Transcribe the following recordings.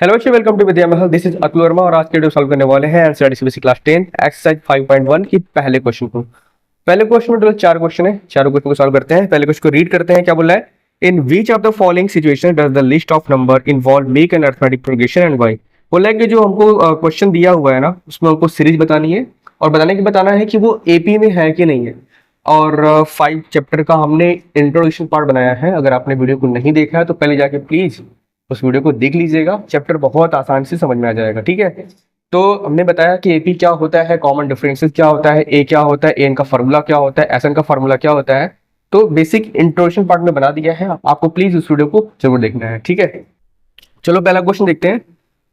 Hello बच्चों, welcome to Vidya Mahal. This is Atul Verma और आज के वीडियो सॉल्व करने वाले हैं एनसीईआरटी सीबीएसई क्लास 10 एक्सरसाइज 5.1 की पहले क्वेश्चन को। पहले क्वेश्चन में टोटल 4 क्वेश्चन है, चारों क्वेश्चन को सॉल्व करते हैं। पहले क्वेश्चन को रीड करते हैं। क्या बोला है? In which of the following situation does the list of number involve make an arithmetic progression and why. बोला है कि जो हमको क्वेश्चन दिया हुआ है ना, उसमें हमको सीरीज बतानी है और बताना है कि वो एपी में है कि नहीं है। और 5 चैप्टर का हमने इंट्रोडक्शन पार्ट बनाया है। अगर आपने वीडियो को नहीं देखा है तो पहले जाके प्लीज उस वीडियो को देख लीजिएगा। चैप्टर बहुत आसान से समझ में आ जाएगा। ठीक है, तो हमने बताया कि एपी क्या होता है, कॉमन डिफरेंसेस क्या होता है, ए क्या होता है, एन का फार्मूला क्या होता है, एसएन का फार्मूला क्या होता है। तो बेसिक इंट्रोडक्शन पार्ट में बना दिया है, आपको प्लीज उस वीडियो को जरूर देखना है। ठीक है, चलो पहला क्वेश्चन देखते हैं।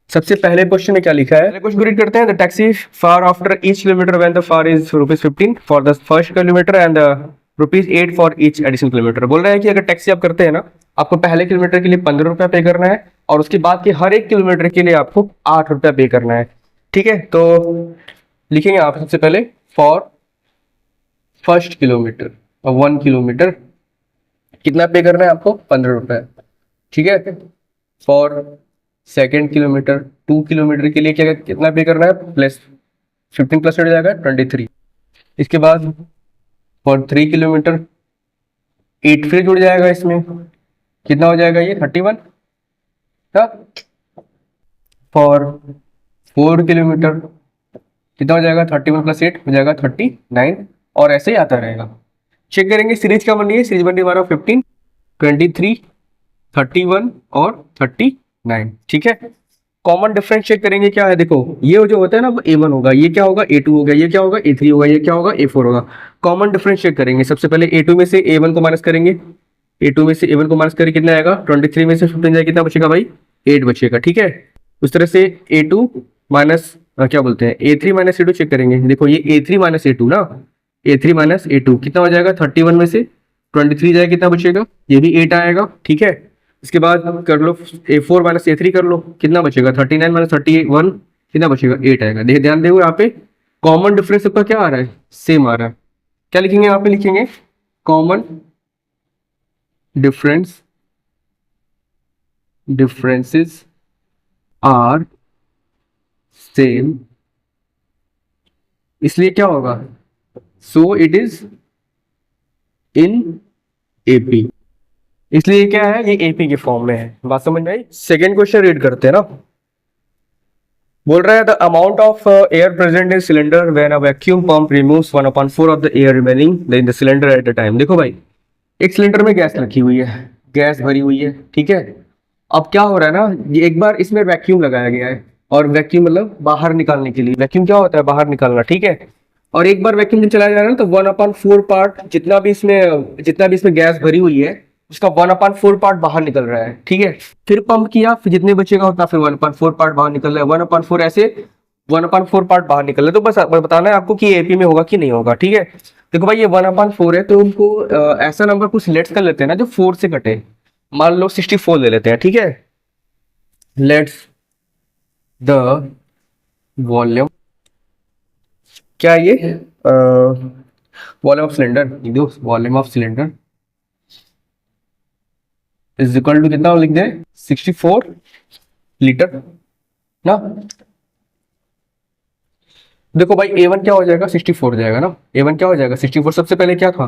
सबसे पहले क्वेश्चन में क्या लिखा है, पहले क्वेश्चन को रीड करते हैं। The taxi far after each kilometre when the far is ₹15 for the first kilometre and ₹8 for each additional kilometre. बोल रहा है कि अगर टैक्सी आप करते हैं ना, आपको पहले किलोमीटर के लिए ₹15 पे करना है और उसके बाद के हर एक किलोमीटर के लिए आपको ₹8 पे करना है। ठीक है, तो लिखेंगे आप सबसे पहले फॉर फर्स्ट किलोमीटर और 1 किलोमीटर कितना पे करना है आपको? ₹15। ठीक है, फॉर सेकेंड किलोमीटर 2 किलोमीटर के लिए क्या कितना पे करना है? प्लस 15 प्लस हो जाएगा 23। इसके बाद फॉर 3 किलोमीटर 8 फिर जुड़ जाएगा, इसमें कितना हो जाएगा? ये 31। फॉर 4 किलोमीटर कितना हो जाएगा? 31 प्लस 8 हो जाएगा 39। और ऐसे ही आता रहेगा। चेक करेंगे सीरीज क्या बन रही है। सीरीज बन रही है हमारा 15, 23, 31 और 39। ठीक है, कॉमन डिफरेंस चेक करेंगे क्या है। देखो ये जो होता है ना, वो A1 होगा, ये क्या होगा? A2 हो गया, ये क्या होगा? A3 होगा, ये क्या होगा? A4 होगा। कॉमन डिफरेंस चेक करेंगे। सबसे पहले A2 में से A1 को माइनस करेंगे। A2 में से A1 को माइनस करें कितना आएगा? 23 में से 15 जाएगा, कितना बचेगा भाई? 8 बचेगा। ठीक है, उस तरह से A2 माइनस क्या बोलते हैं, A3 माइनस A2 चेक करेंगे। देखो ये A3 माइनस A2 ना, A3 माइनस A2 कितना हो जाएगा? 31 में से 23 जाएगा, कितना बचेगा? ये भी 8 आएगा। ठीक है, इसके बाद कर लो A4 माइनस A3 कर लो, कितना बचेगा? 39 माइनस 31 कितना बचेगा? 8 आएगा। ध्यान देखो यहाँ पे कॉमन डिफरेंस सबका क्या आ रहा है? सेम आ रहा है। क्या लिखेंगे यहाँ पे? लिखेंगे कॉमन डिफरेंसेस आर सेम, इसलिए क्या होगा? सो इट इज इन एपी। इसलिए क्या है? ये एपी के फॉर्म में है। बात समझ में आई? सेकेंड क्वेश्चन रीड करते हैं ना। बोल रहा है the amount of air present in cylinder when a vacuum pump removes 1/4 of the air remaining in the cylinder at a time. देखो भाई, एक सिलेंडर में गैस रखी हुई है, गैस भरी हुई है। ठीक है, अब क्या हो रहा है ना, ये एक बार इसमें वैक्यूम लगाया गया है, और वैक्यूम मतलब बाहर निकालने के लिए। वैक्यूम क्या होता है? बाहर निकालना। ठीक है, और एक बार वैक्यूम जब चलाया जा रहा है ना, तो 1/4 पार्ट जितना भी इसमें गैस भरी हुई है, उसका 1/4 पार्ट बाहर निकल रहा है। ठीक है, फिर पंप किया, फिर जितने बचेगा उतना फिर 1/4 पार्ट बाहर निकल रहा है, 1/4 ऐसे 1/4 पार्ट बाहर निकल रहा है। तो बस बताना है आपको कि एपी में होगा कि नहीं होगा। ठीक है, देखो भाई ये 1/4 है, तो उनको ऐसा नंबर कुछ लेट्स कर लेते हैं ना जो 4 से कटे। मान लो 64 ले लेते हैं। ठीक है, लेट्स द वॉल्यूम, क्या ये volume of cylinder, volume of cylinder is equal to कितना लिख दें? 64 लीटर ना। देखो भाई A1 क्या हो जाएगा? 64 हो जाएगा ना। A1 क्या हो जाएगा? 64। सबसे पहले क्या था?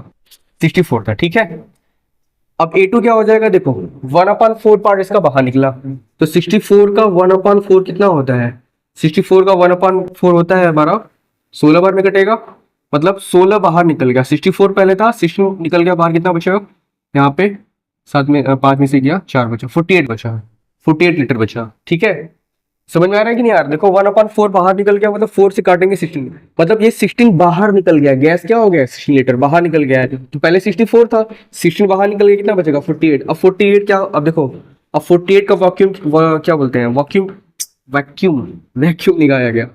64 था। ठीक है, अब A2 क्या हो जाएगा? देखो 1/4 पार्ट इसका बाहर निकला, तो 64 का 1/4 कितना होता है? 64 का 1/4 होता है हमारा 16 बार में कटेगा, मतलब 16 बाहर निकल गया। 64 पहले था, 16 निकल गया बाहर, कितना बचेगा यहाँ पे? 7 में 5 में से गया 4 बचा, 48 बचा, 48 लीटर बचा। ठीक है, समझ में आ रहा है कि नहीं यार? देखो 1/4 बाहर निकल गया, मतलब 4 से काटेंगे 16, मतलब ये 16 बाहर निकल गया। गैस क्या हो गया? 16 लीटर बाहर निकल गया है। तो पहले 64 था, 16 बाहर निकल गया, कितना बचेगा? 48। अब 48 क्या? अब देखो, अब 48 का वैक्यूम क्या बोलते हैं? वैक्यूम निकाला गया।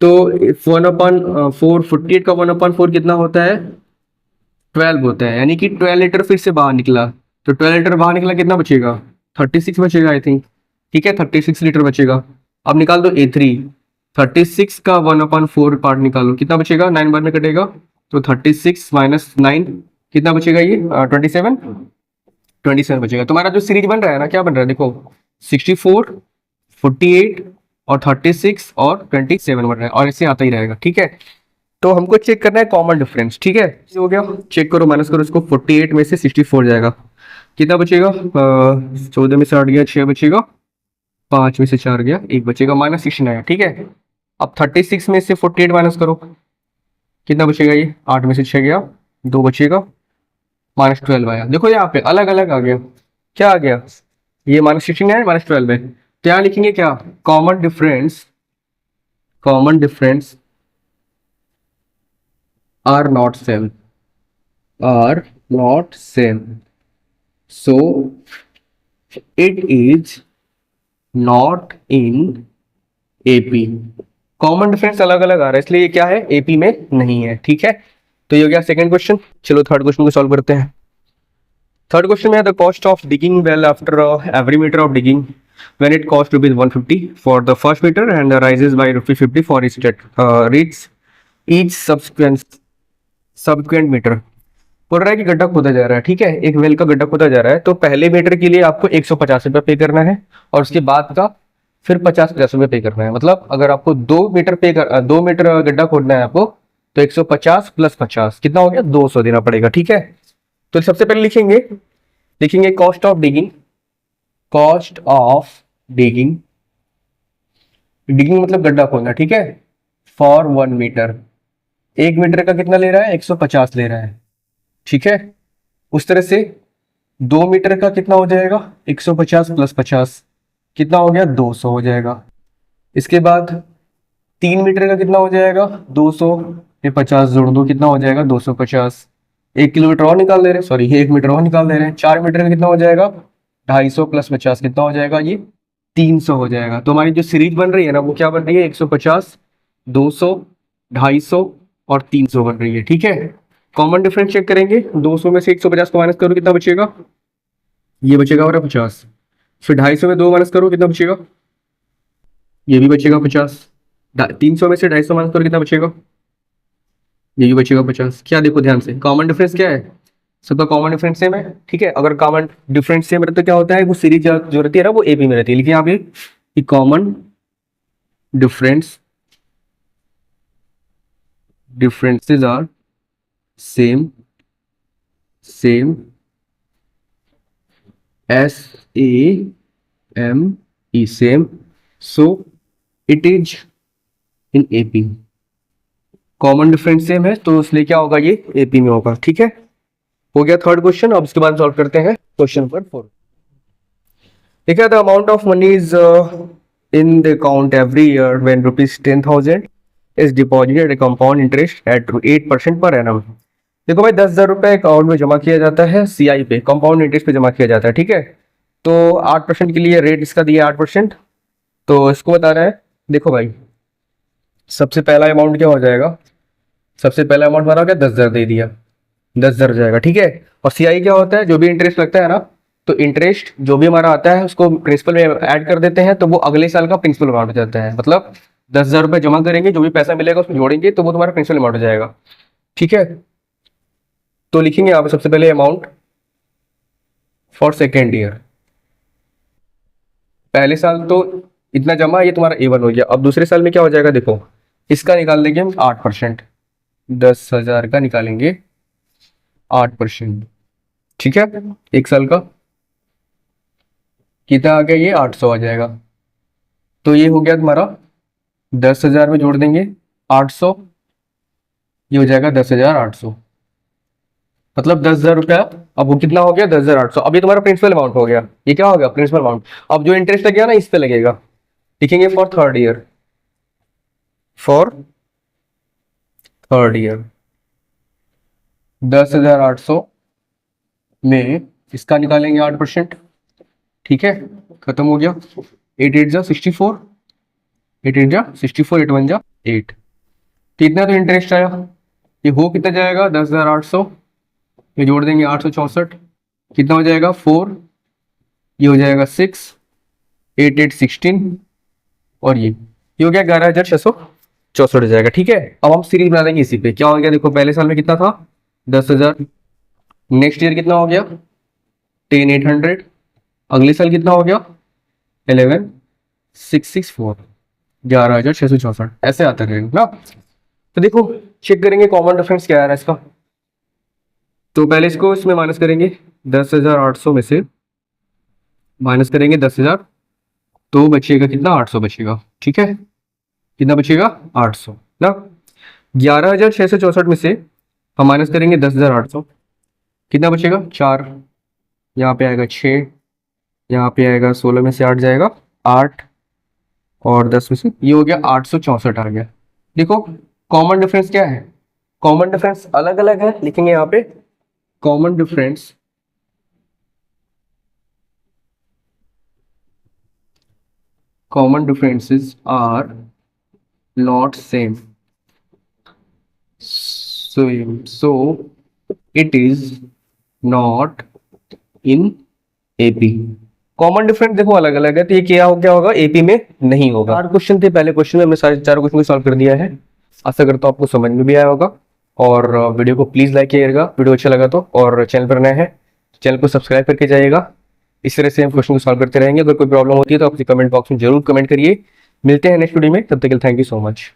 तो 1/4 48 का 1/4 कितना होता है? 12 होता है, यानी कि 12 लीटर फिर से बाहर निकला। तो 12 लीटर बाहर निकला, कितना बचेगा? 36 बचेगा आई थिंक। ठीक है, 36 लीटर बचेगा। अब निकाल दो A3, 36 का 1/4 पार्ट निकालो, कितना बचेगा? 9 बार में कटेगा, तो 36 माइनस 9 कितना बचेगा? ये 27 बचेगा। तुम्हारा जो सीरीज बन रहा है ना, क्या बन रहा है? देखो 64 48 और 36 और 27 बन रहा है और ऐसे आता ही रहेगा। ठीक है, तो हमको चेक करना है कॉमन डिफरेंस। ठीक है, हो गया, चेक करो, माइनस करो इसको। 48 में से 64 जाएगा, कितना बचेगा? 14 में से 8 गया, 6 बचेगा, 5 में से 4 गया, 1 बचेगा, -16 आया। ठीक है, अब 36 में से 48 माइनस करो, कितना बचेगा? ये 8 में से 6 गया, 2 बचेगा, -12 आया। देखो यहाँ पे अलग अलग आ गया, क्या आ गया? ये -16 है, -12 है। तो यहाँ लिखेंगे क्या? Common difference, common difference are not same, are not same, so it is not in AP. Common difference अलग अलग आ रहा है, इसलिए ये क्या है? एपी में नहीं है। ठीक है, तो ये हो गया सेकंड क्वेश्चन। चलो थर्ड क्वेश्चन को सॉल्व करते हैं। थर्ड क्वेश्चन में the cost of digging well after every metre of digging when it cost rupees 150 for the first meter and rises by rupees 50 for each subsequent meter। बोल रहा है कि गड्ढा खोदा जा रहा है। ठीक है, एक वेल का गड्ढा खोदा जा रहा है, तो पहले मीटर के लिए आपको 150 रुपये पे करना है और उसके बाद का फिर 50-50 रुपये पे करना है। मतलब अगर आपको 2 मीटर गड्ढा खोदना है आपको, तो 150 + 50 कितना हो गया? 200 देना पड़ेगा। ठीक है, तो सबसे पहले लिखेंगे cost of digging, cost of digging, digging मतलब गड्ढा खोदना। ठीक है, फॉर 1 मीटर, 1 मीटर का कितना ले रहा है? 150 ले रहा है। ठीक है, उस तरह से 2 मीटर का कितना हो जाएगा? 150 + 50 कितना हो गया? 200 हो जाएगा। इसके बाद 3 मीटर का कितना हो जाएगा? 200 में 50 जोड़ दो, कितना हो जाएगा? 250। 1 किलोमीटर और निकाल दे रहे हैं, सॉरी 1 मीटर और निकाल दे रहे हैं। 4 मीटर का कितना हो जाएगा? 250 + 50 कितना हो जाएगा? ये 300 हो जाएगा। तो हमारी जो सीरीज बन रही है ना, वो क्या बन रही है? 150, 200, 250 और 300 बन रही है। ठीक है, कॉमन डिफरेंस चेक करेंगे। 200 में से 150 को माइनस करो, कितना बचेगा? ये बचेगा हमारा 50। फिर 250 में 2 माइनस करो, कितना बचेगा? ये भी बचेगा 50। 300 में से 250 माइनस करो, कितना बचेगा? ये भी बचेगा 50। क्या देखो ध्यान से, कॉमन डिफरेंस क्या है? सबका कॉमन डिफरेंस सेम है। ठीक है, अगर कॉमन डिफरेंस सेम रहता तो क्या होता है? वो सीरीज जो रहती है ना, वो एपी में रहती है। लेकिन यहाँ पे common difference, differences are same, same, SAME, same, so it is in AP. Common difference same है तो इसलिए क्या होगा? ये एपी में होगा। ठीक है, हो गया थर्ड क्वेश्चन। अब इसके बाद सॉल्व करते हैं क्वेश्चन नंबर 4। ठीक है, the amount of money is in the account every year when ₹10,000 is deposited at compound interest at 8% per annum. देखो भाई, 10,000 रुपये अकाउंट में जमा किया जाता है, सीआई पे, कंपाउंड इंटरेस्ट पे जमा किया जाता है। ठीक है, तो 8% के लिए रेट इसका दिया 8%। तो इसको बता रहा है, देखो भाई, सबसे पहला अमाउंट क्या हो जाएगा? सबसे पहला अमाउंट हमारा क्या? 10,000 दे दिया, 10,000 हो जाएगा। ठीक है, और सीआई क्या होता है? जो भी इंटरेस्ट लगता है ना, तो इंटरेस्ट जो भी हमारा आता है उसको प्रिंसिपल में ऐड कर देते हैं, तो वो अगले साल का प्रिंसिपल अमाउंट हो जाता है। मतलब 10,000 रुपये जमा करेंगे, जो भी पैसा मिलेगा उसमें जोड़ेंगे, तो वो तुम्हारा प्रिंसिपल अमाउंट हो जाएगा। ठीक है, तो लिखेंगे यहाँ पे सबसे पहले अमाउंट फॉर सेकेंड ईयर। पहले साल तो इतना जमा, ये तुम्हारा A1 हो गया। अब दूसरे साल में क्या हो जाएगा? देखो, इसका निकाल देंगे हम 8%, 10,000 का निकालेंगे 8%। ठीक है, एक साल का कितना आ गया? ये 800 आ जाएगा। तो ये हो गया तुम्हारा 10,000 में जोड़ देंगे 800, ये हो जाएगा 10,800। मतलब 10,000 रुपया। अब वो कितना हो गया? 10,800। अब ये तुम्हारा प्रिंसिपल अमाउंट हो गया। ये क्या हो गया? Principal amount. अब जो इंटरेस्ट लगेगा ना, इस पे लगेगा। लिखेंगे for third year, for third year 10,800 में इसका निकालेंगे 8%। ठीक है, खत्म हो गया। 8 8 जा 64, 8 8 जा 64, 8 1 जा 8। तो इतना तो इंटरेस्ट आया। ये हो कितना जाएगा? 10,800, ये जोड़ देंगे 864, कितना हो जाएगा? 4, ये हो जाएगा 6, 8 8 16, और ये हो गया 11,664 हो जाएगा। ठीक है, अब हम सीरीज बना देंगे इसी पे। क्या हो गया? देखो, पहले साल में कितना था? 10,000। नेक्स्ट ईयर कितना हो गया? 10,800। अगले साल कितना हो गया? 11,664। 664, 11,664 ऐसे आता रहेगा ना। तो देखो चेक करेंगे कॉमन डिफरेंस क्या आ रहा है इसका। तो पहले इसको इसमें माइनस करेंगे, 10,800 में से माइनस करेंगे 10,000, तो बचेगा कितना, 800 बचेगा। ठीक है, कितना बचेगा, 800 ना। 11,664 में से हम माइनस करेंगे 10,800, कितना बचेगा, 4, यहाँ पे आएगा 6, यहाँ पे आएगा 16 में से 8 जाएगा 8, और 10 में से ये हो गया 864 आ गया। देखो कॉमन डिफरेंस क्या है, कॉमन डिफरेंस अलग अलग है, लिखेंगे यहाँ पे common difference common differences are not same, so it is not in AP। Common difference देखो अलग अलग है, तो ये क्या होगा एपी में नहीं होगा। 4 क्वेश्चन थे पहले क्वेश्चन में, हमने सारे 4 क्वेश्चन को सॉल्व कर दिया है। आशा करता हूँ आपको समझ में भी आया होगा, और वीडियो को प्लीज लाइक कीजिएगा वीडियो अच्छा लगा तो, और चैनल पर नए हैं चैनल को सब्सक्राइब करके जाइएगा। इस तरह से हम क्वेश्चन को सॉल्व करते रहेंगे। अगर कोई प्रॉब्लम होती है तो आप कमेंट बॉक्स में जरूर कमेंट करिए। मिलते हैं नेक्स्ट वीडियो में, तब तक के लिए थैंक यू सो मच।